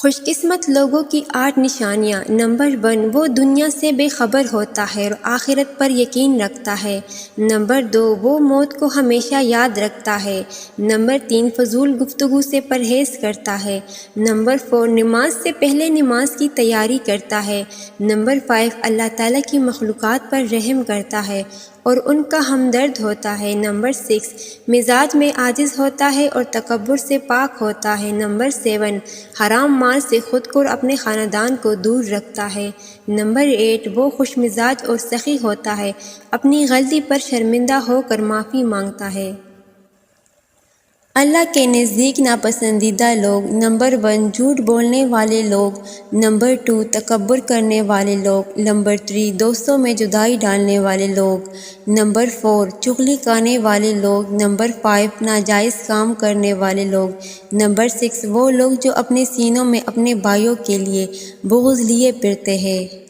خوش قسمت لوگوں کی 8 نشانیاں۔ نمبر 1، وہ دنیا سے بے خبر ہوتا ہے اور آخرت پر یقین رکھتا ہے۔ نمبر 2، وہ موت کو ہمیشہ یاد رکھتا ہے۔ نمبر 3، فضول گفتگو سے پرہیز کرتا ہے۔ نمبر 4، نماز سے پہلے نماز کی تیاری کرتا ہے۔ نمبر 5، اللہ تعالیٰ کی مخلوقات پر رحم کرتا ہے اور ان کا ہمدرد ہوتا ہے۔ نمبر 6، مزاج میں عاجز ہوتا ہے اور تکبر سے پاک ہوتا ہے۔ نمبر 7، حرام مال سے خود کو اور اپنے خاندان کو دور رکھتا ہے۔ نمبر 8، وہ خوش مزاج اور سخی ہوتا ہے، اپنی غلطی پر شرمندہ ہو کر معافی مانگتا ہے۔ اللہ کے نزدیک ناپسندیدہ لوگ۔ نمبر 1، جھوٹ بولنے والے لوگ۔ نمبر 2، تکبر کرنے والے لوگ۔ نمبر 3، دوستوں میں جدائی ڈالنے والے لوگ۔ نمبر 4، چغلی کرنے والے لوگ۔ نمبر 5، ناجائز کام کرنے والے لوگ۔ نمبر 6، وہ لوگ جو اپنے سینوں میں اپنے بھائیوں کے لیے بغض لیے پھرتے ہیں۔